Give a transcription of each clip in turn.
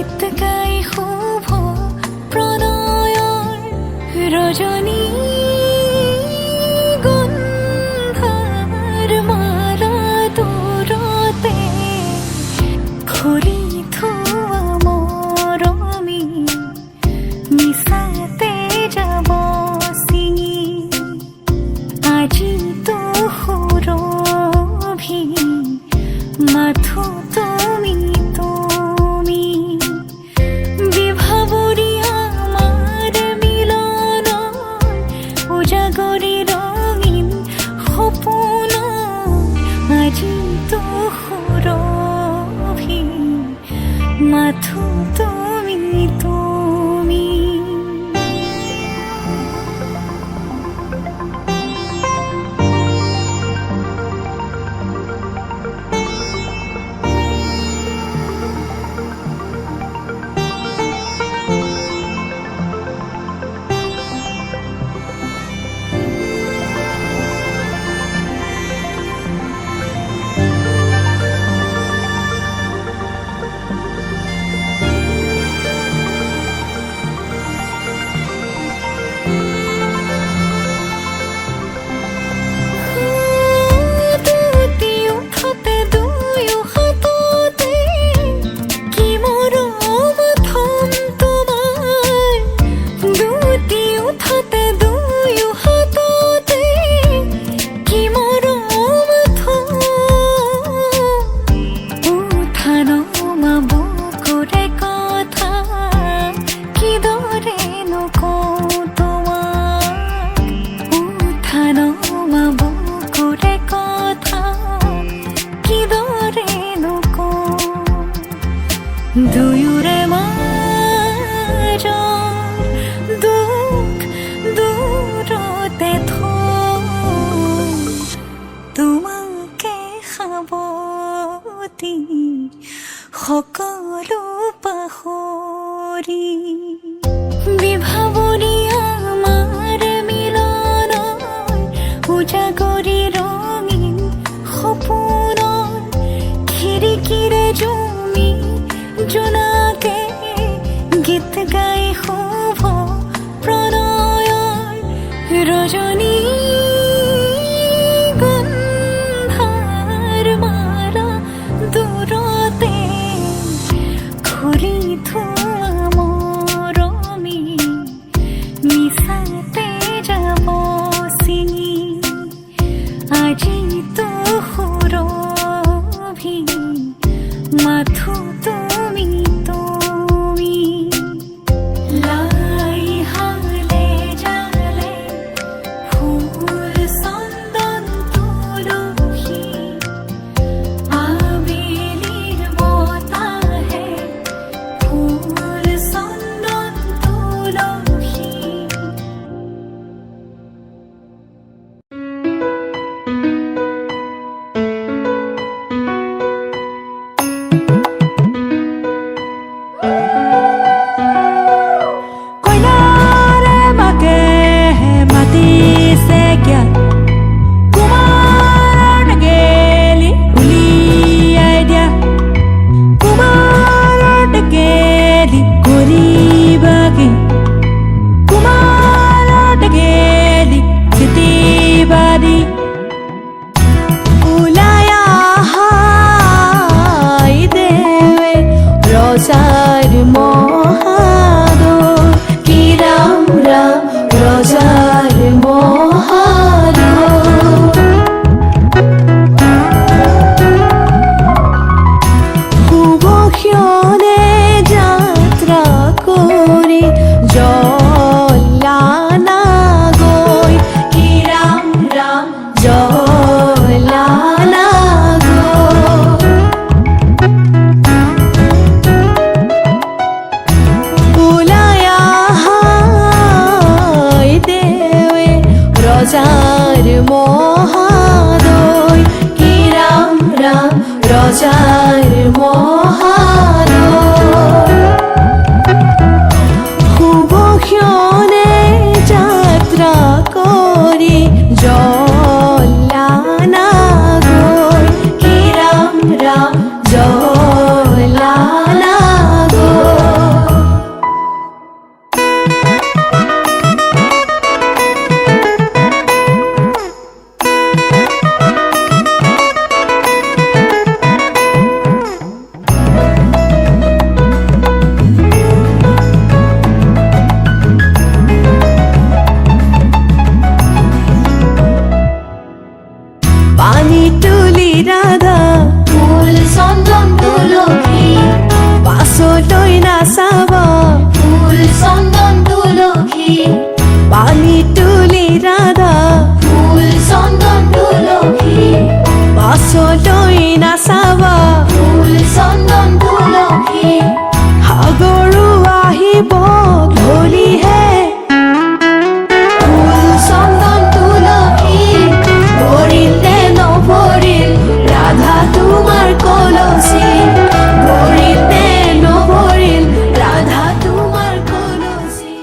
গীত গাই শুভ প্ৰণয়ৰ ৰজনী গন্ধাৰ মালা দূৰতে ঘূৰি থোৱা মৰমী মিছাতে যাব ছিঙি আজি তো সুৰভি মাথো তুমি তুমি বিভাবৰী আমাৰ মিলন উজাগৰি ৰঙীন সপোন আজি তো সুৰভি মাথো তুমি তুমি দুয়োৰে মাজৰ দুখ দূৰতে থৈ তোমাকে সাৱটি সকলো পাহৰি বিভাবৰী আমাৰ মিলন উজাগৰি ৰঙীন সপোন খিৰিকীৰে জুমি জোনাকে গীত গাই শুভ প্ৰণয়ৰ ৰজনী গন্ধাৰ মালা দূৰতে ঘূৰি থোৱা মৰমী মিছাতে যাব ছিঙি আজি তো সুৰভি মাথো তুমি তুমি লাই হালে জালে ফুল চন্দন তুলসী আবেলিৰ বতাহে ফুল চন্দন তুলসী রাধা ফুল চন্দন তুলসী পাছলৈ নাচাব ফুল চন্দন তুলসী পানী তুলি ৰাধা ফুল চন্দন তুলসী পাছলৈ নাচাব ফুল চন্দন তুলসী সাগৰো আহিব ধৰিহে ফুল চন্দন তুলসী ভৰিল নে নভৰিল ৰাধা তোমাৰ কলচী ভৰিল নে নভৰিল ৰাধা তোমাৰ কলচী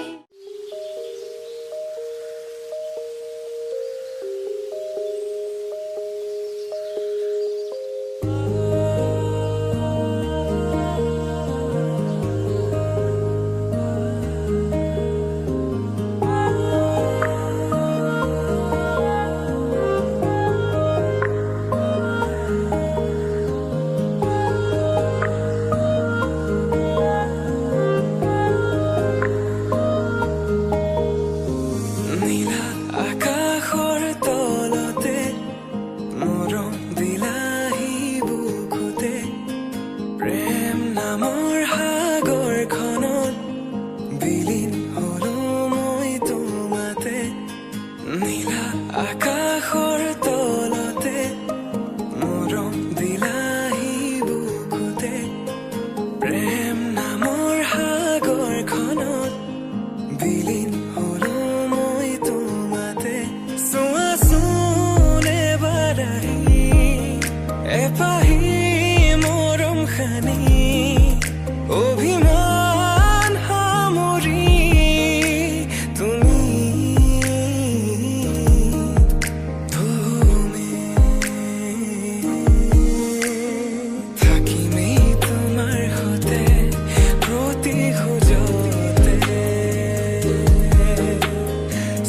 নীলা আকাশৰ তলতে মৰম দিলাহি বুকুতে প্ৰেম নামৰ সাগৰখনত বিলীন হলো মই তোমাতে নীলা আকাশৰ তলতে মৰম দিলাহি বুকুতে প্ৰেম নামৰ সাগৰখনত বিলীন হলো মই তোমাতে চোৱাচোন এবাৰ আহি এপাহি মৰম খানি অভিমান সামৰি তুমি থাকিমেই তোমাৰ সতে প্ৰতি খোজতে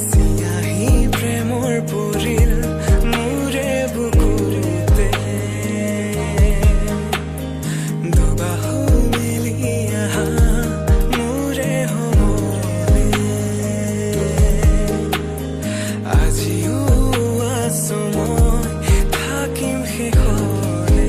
চিয়াহী প্ৰেমৰ পৰিল মোৰে বুকুতে দুবাহু মেলি আহা মোৰে সমলে আজিও আছো মই থাকিম শেষলে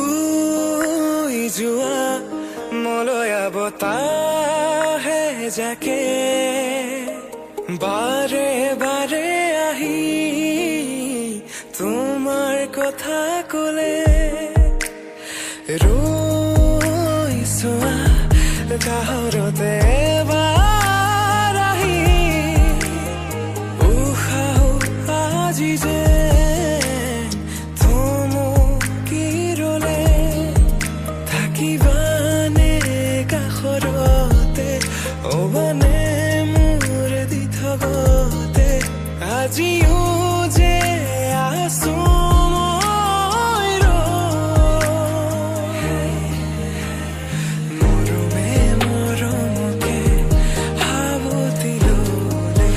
চুই যোৱা মলয়া বতাহে যাকে বাৰে বাৰে আহি তোমাৰ কথা কলে ৰৈ চোৱা কাহৰতে এবাৰ আহি উশাহ আজি যে থমকি ৰলে থাকিবানে কাষৰতে অবানে মোৰ দি থগতে আজিও যে আছো মই ৰৈ মৰমে মৰমকে সাৱটি ললে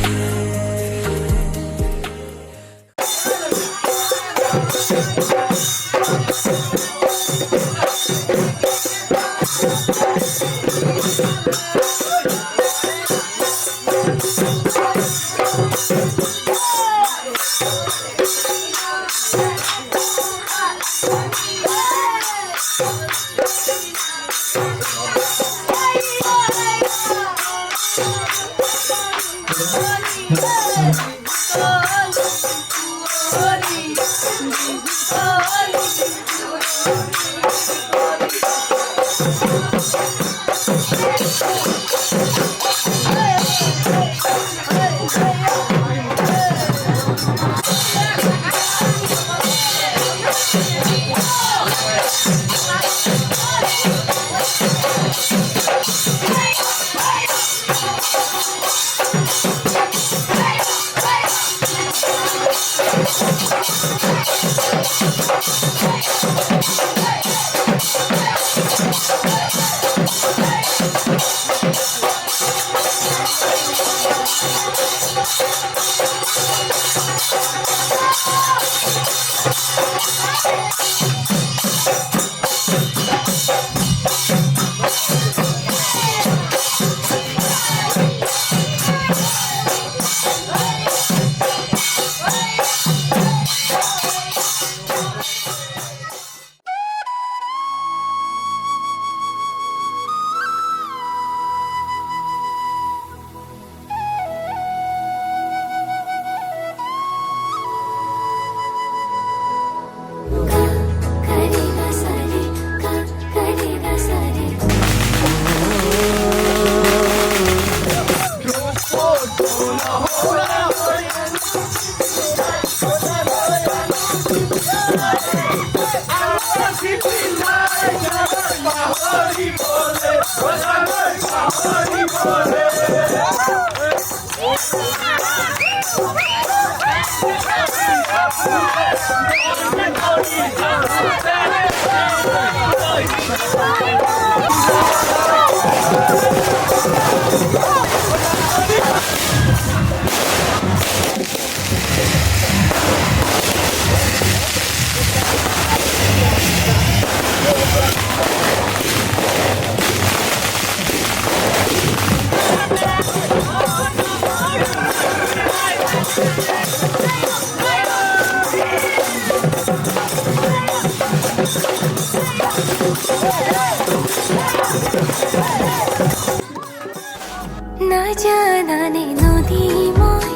নাজানানে নদী মই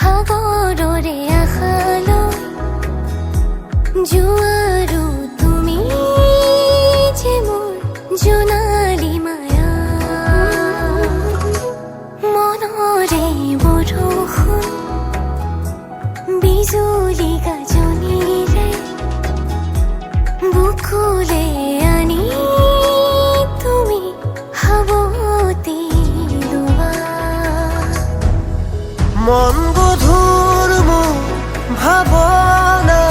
সাগৰৰে আশালৈ জোৱাৰো তুমি যে মোৰ জোনালী মায়া মনৰে বৰষুণ বিজুলী গাজনিৰে বুকুলে আনি তুমি হাবতি লোৱা মন গধুৰ মোৰ ভাৱনা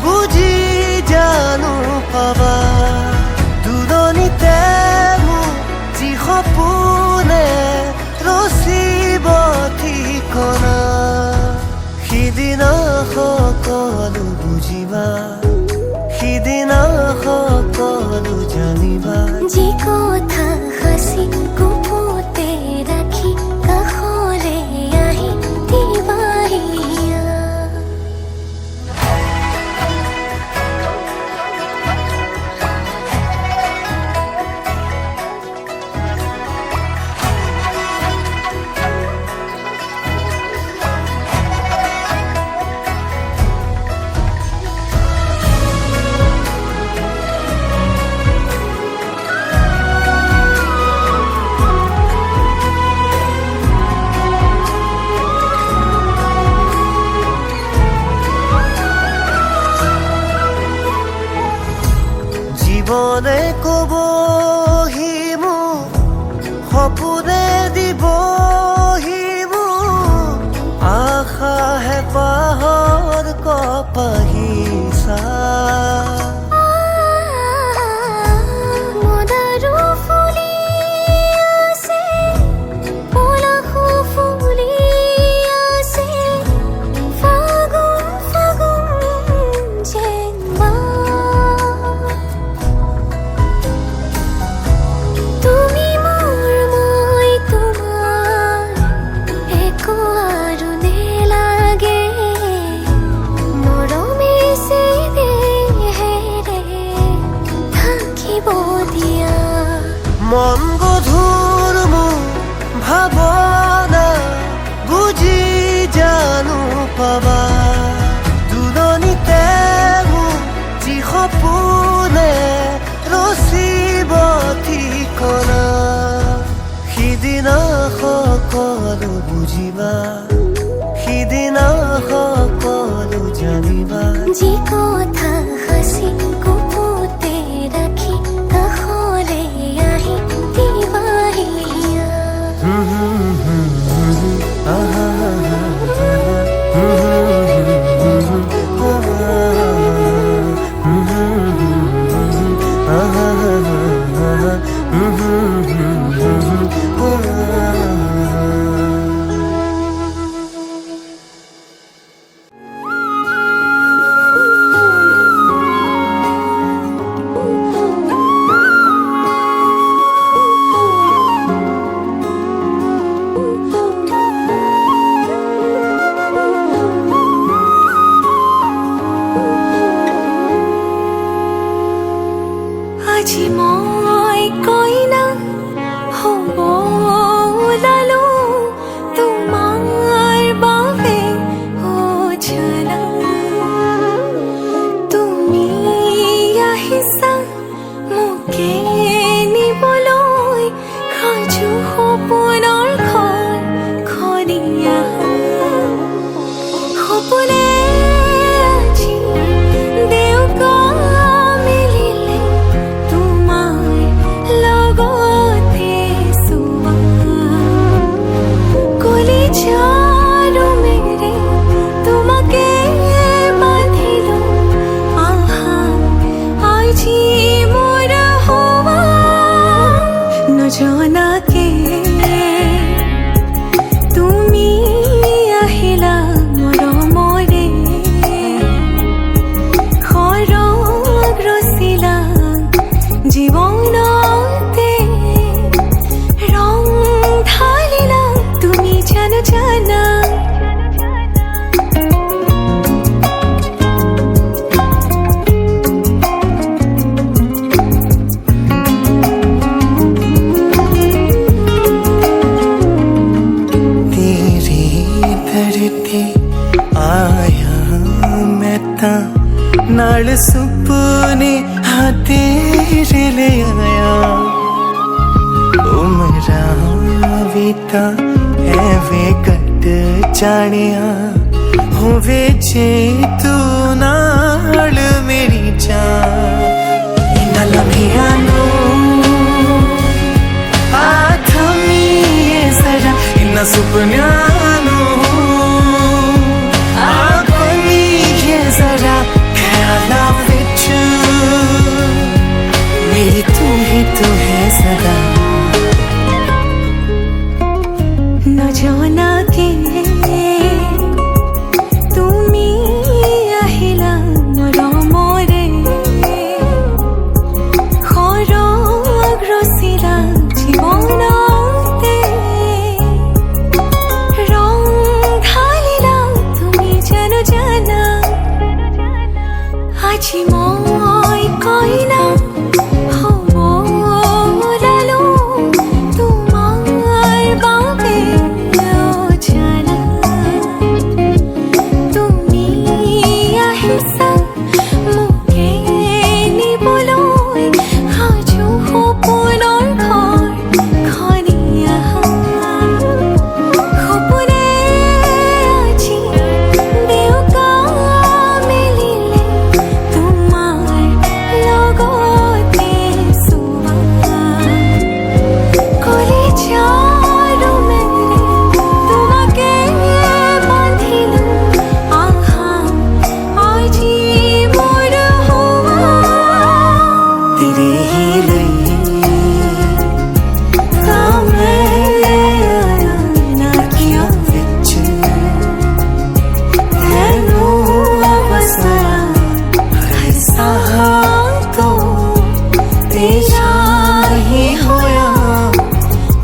বুজি জানো পাবা দুৰণিতে মোৰ যি সপোনে ৰচিব ঠিকনা সিদিনা সকলো বুজিবা সিদিনা সকলো জানিবা যি কথা সাঁচি গুপুতে ৰাখি কাষলে আহি দিবাহিয়া জীৱনে কবহি মোক সপোনে দিবহি মোক আশাহে পাহৰ কপাহিছা মদাৰো ফুলি আছে পলাশো ফুলি আছে ফাগুন ফাগুন যেন তুমি মোৰ মই তোমাৰ একো আৰু নেলাগে মৰমে চেনেহেৰে থাকিব দিয়া মন গধুৰ মোৰ ভাৱনা বুজি জানো পাবা দুৰণিতে মোৰ যি সপোনে ৰচিব ঠিকনা সিদিনা সকলো বুজিবা সিদিনা সকলো জানিবা যি কথা সাঁচি গুপুতে ৰাখি কাষলে আহি দিবাহিয়া সপনে আছি দেউকা মিলিলে তোমাৰ লগতে শুৱা কলিজাৰু মেৰে তোমাকে বান্ধিলো আহা আজি মোৰ হোৱা নজনাকে তুমি আহিলা মৰমৰে সৰগ ৰচিলা জীৱনতে ৰং ঢালিলা তুমি জানো জানা तेरे दरते आया मैं ता नाल सुपने हाँ तेरे ले आया उमरा बीता एवे कट जानिया होवे जे तू नाल मेरी जान इन्ना लम्हियां नू जरा इन्ना सुपन्यां नू आखिए जरा ख्यालां विच मेरी तू है सदा নজনাকে তুমি আহিলা মৰমৰে সৰগ ৰচিলা জীৱনতে ৰং ঢালিলা তুমি জানো জানা আজি মই কইনা হ'ব ওলালো তোমাৰ বাবে জানা তুমি আহিছা মোকে নিবলৈ সাজু সপোনৰ ঘৰখনি আহা সপোনে আজি দেউকা মিলিলে তোমাৰ লগতে শুৱা কলিজাৰু মেৰে তোমাকে বান্ধিলো আহা আজি মোৰ হোৱা तेरे ही लिए নাকিয়া विच ਤੈਨੂੰ ਵਸਾਇਆ ਹਰ ਸਾਹ ਤੋਂ तेरा ही होया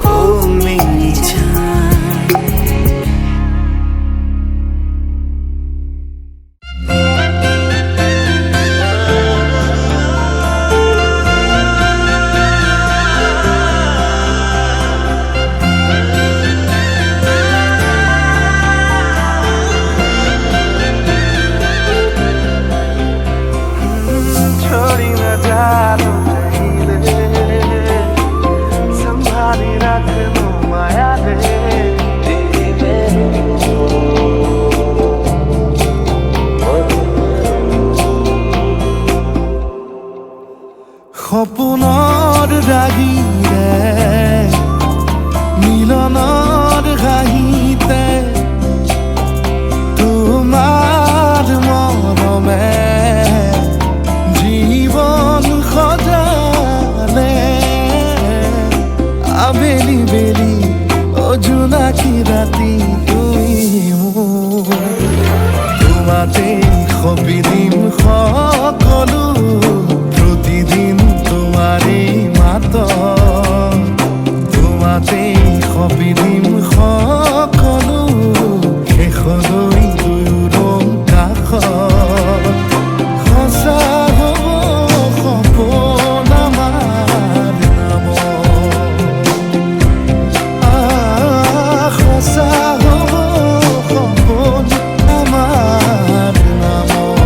ओ मेरी जान छोड़ी न जा तू कहीं संभाली रख लूं माया दे সপোনৰ ৰাগিৰে মিলনৰ ঘাঁহিতে তোমাৰ মৰমে জীৱন সজালে আবেলি বেলি অজোনাকি ৰাতি তুমি মোৰ তোমাতে সপি দিম সকলো প্ৰতিদিন তোমাৰে মাত তোমাতে সপি দিম সকলো শেষলৈ দুয়ো কাষত সঁচা হ'ব সপোন আমাৰ নামত সঁচা হ'ব সপোন আমাৰ নামত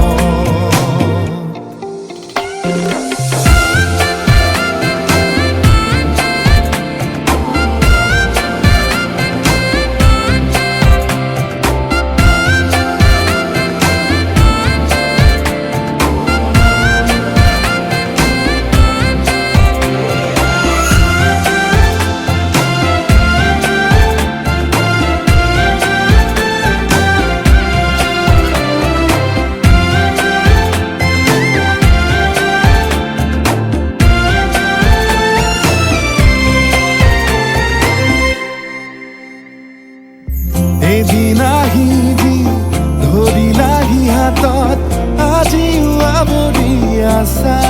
আশা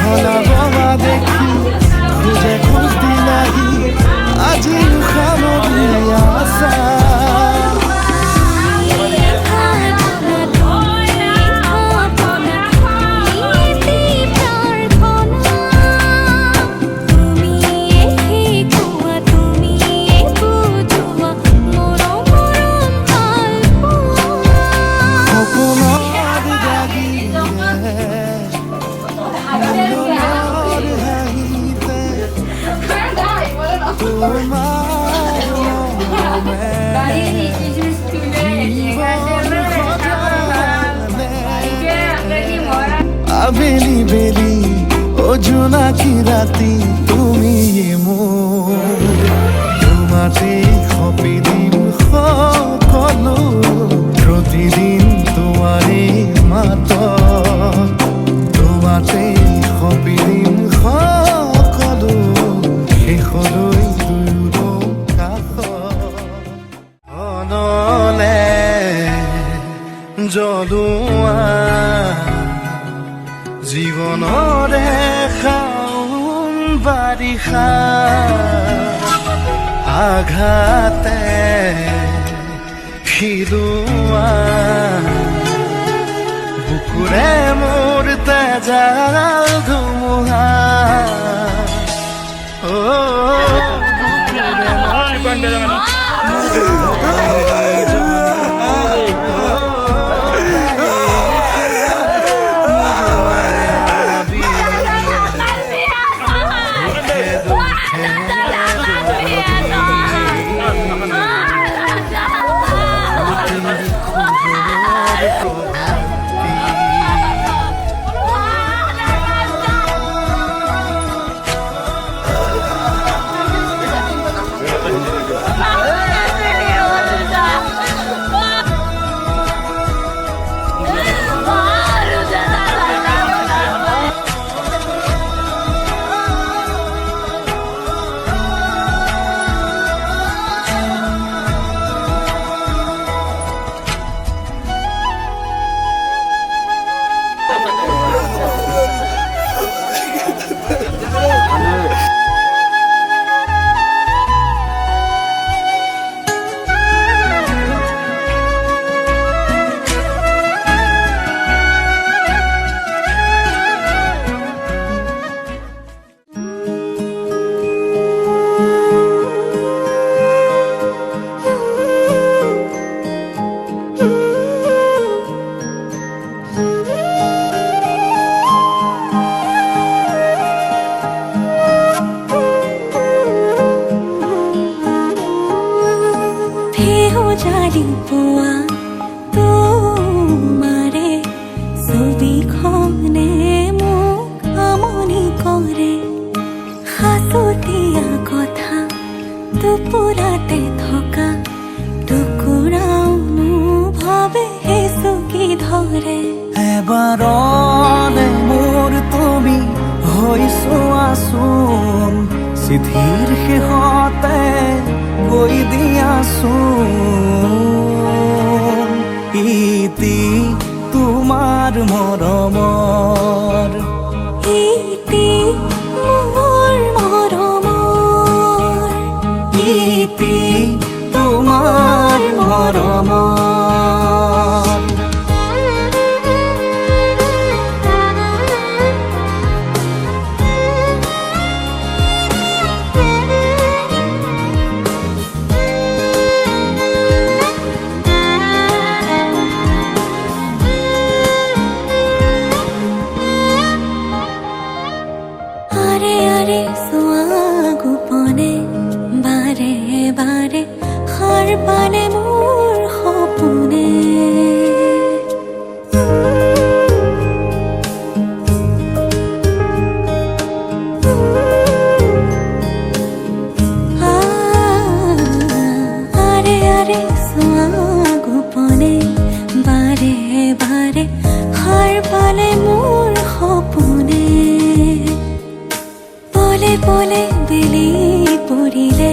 হলাবলা দেখি খুঁজে খুঁজতি নাহি আজি উশানদী আশা আবেলি বেলি ও জোনাকি ৰাতি তুমি মোৰ তোমাতে সপি দিম সকলো প্ৰতিদিন তোমাৰে মাত তোমাতে সপি দিম সকলো শেষলৈ দুয়ো কাষ অনলে যদুৱা জীৱনৰে শাওন বাৰিষা আঘাতে খিলোৱা বুকুৰে মোৰ তেজাৰ ধুমুহা দুপুৰাতে থকা টুকুৰাও ভাবে হেসুকি ধৰে এবাৰলে মোৰ তুমি হৈছো আছোন চিঠিৰ শেষতে গৈ দিয়াছোন ইতি তোমাৰ মৰমৰ ইতি মোৰ মৰমৰ ইতি তোমাৰ মৰমৰ আরে আরে সোয়া গোপনে বারে বারে হার পালে মোর সপোনে আরে আরে সোয়া গোপনে বারে বারে হার পালে মোর সপোনে পলে পলে বেলি পড়িলে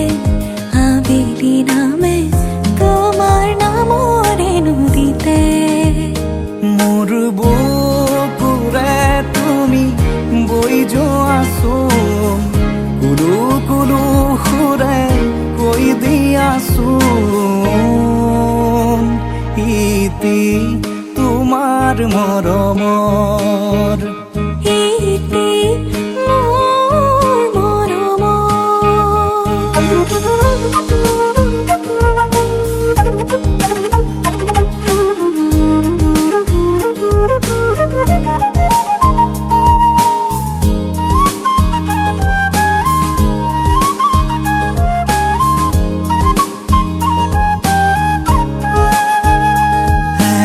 আবেলি নামে তোমার নামরে নদীতে মোৰ বুকু সুৰে কৈ দিয়াচোন ইতি তোমাৰ মৰমৰ ইতি মোৰ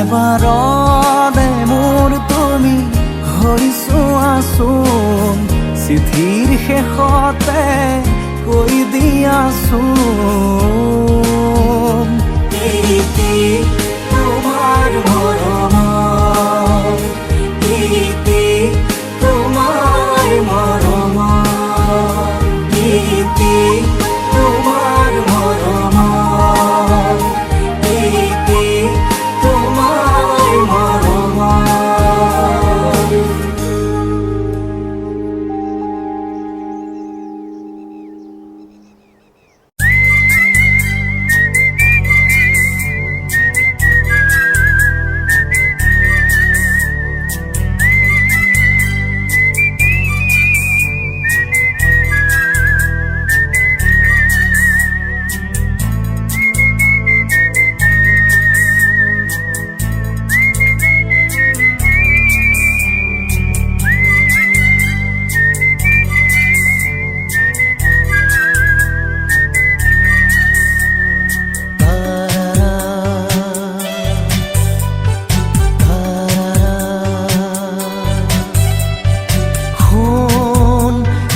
এবাৰতে মোৰ তুমি হৈ চোৱাচোন চিঠিৰ শেষতে কৈ দিয়াচোন ইতি তোমাৰ মৰমৰ ইতি তোমাৰ মৰমৰ ইতি তোমাৰ মৰমৰ ইতি তোমাৰ মৰমৰ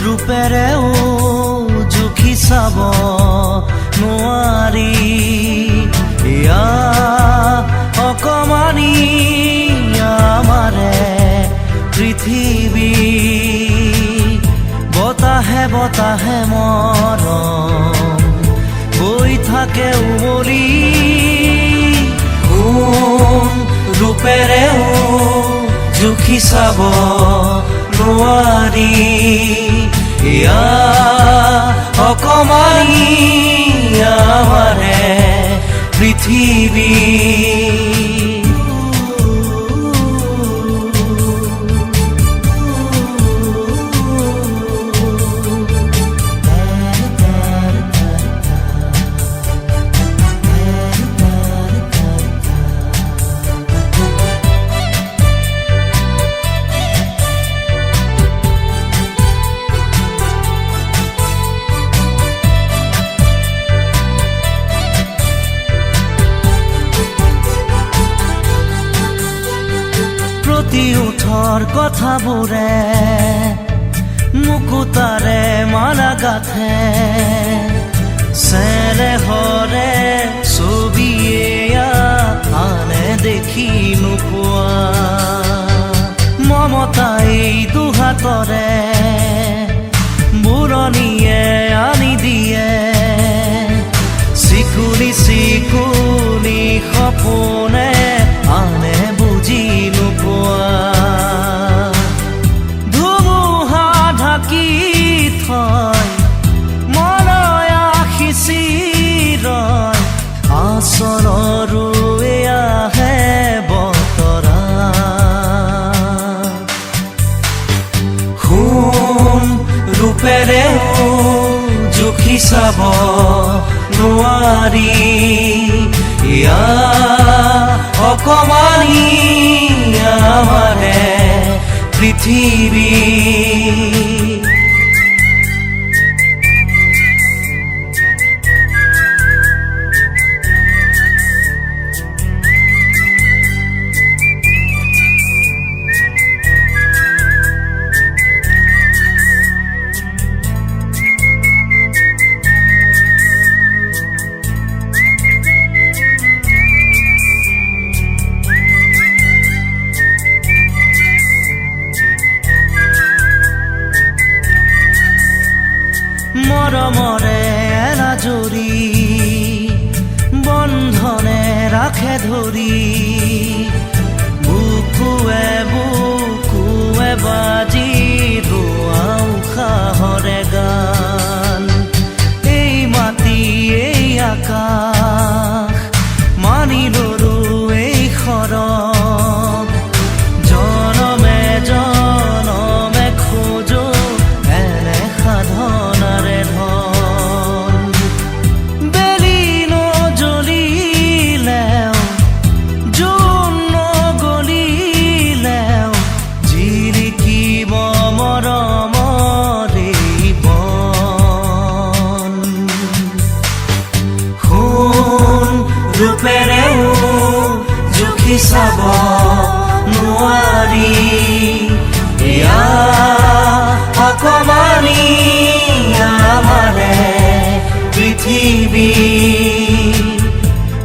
ৰূপেৰেও জুখি চাব নোৱাৰি ইয়া অকমানি আমাৰে পৃথিৱী বতাহে বতাহে মৰম হৈ থাকে উমলি কোন ৰূপেৰেও জুখি চাব নোৱাৰি ইয়া অকমানি আমাৰে পৃথিৱী প্ৰতি ওঠৰ কথাবোৰে মুকুতাৰে মালা গাথে চেনেহৰে ছবিয়ে আনে দেখি নোপোৱা মমতাই দুহাতৰে বুৰণিয়ে আনি দিয়ে চিকুনি চিকুনি সপোনে আনে বুজি নোপোৱা ধুমুহা ঢাকি থয় মনয়া সিঁচি ৰয় আচলৰো এয়াহে বতৰা সোণ ৰূপেৰেও জুখি চাব নোৱাৰি ইয়া অকমানি আমাৰে পৃথিৱী মৰমৰে এলাজৰি বন্ধনে ৰাখে ধৰি বুকুৱে বুকুৱে বাজি ৰোৱা উশাহৰে গান এই জুখি চাব নোৱাৰি এয়া অকমানি আমাৰে পৃথিৱী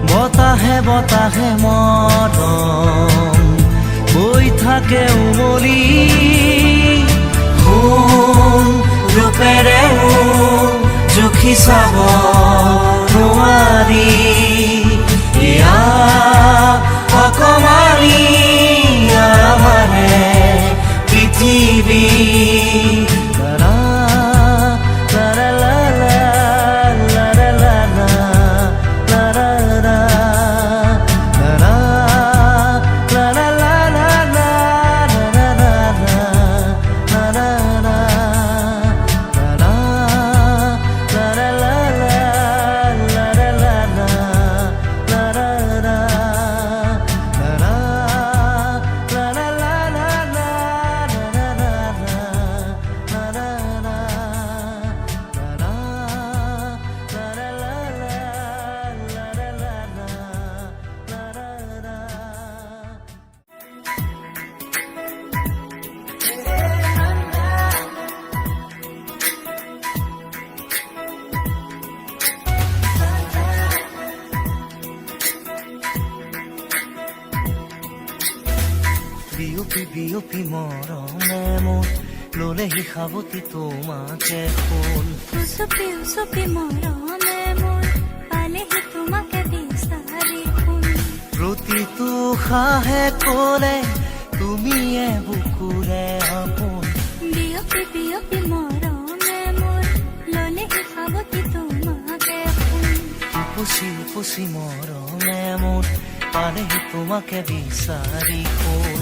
বতাহে বতাহে মৰম বৈ থাকে উমলি সোণ ৰূপেৰেও জুখি চাব নোৱাৰি এয়া অকমানি আমাৰে পৃথিৱী লা লা লা লা লা লা লা লা লা লা লা লা লা লা লা বিয়পি বিয়পি মৰমে মোৰ ললেহি সাৱতি তোমাকে ফোন উচপি উচপি মৰমে মোৰ পালেহি তোমাকে বিচাৰি শুন প্ৰতিটো সাহে ক'লে তুমিয়ে বুকুৰে আপোন বিয়পি বিয়পি মৰমে মোৰ ললেহি সাৱতি তোমাকে শুন উপচি উপচি মৰমে মোৰ পালেহি তোমাকে বিচাৰি শুন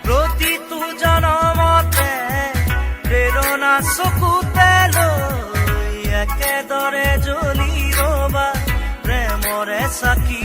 প্ৰতিটো জনমতে প্ৰেৰণা চকুতে লৈ একেদৰে জ্বলি ৰবা প্ৰেমৰে চাকি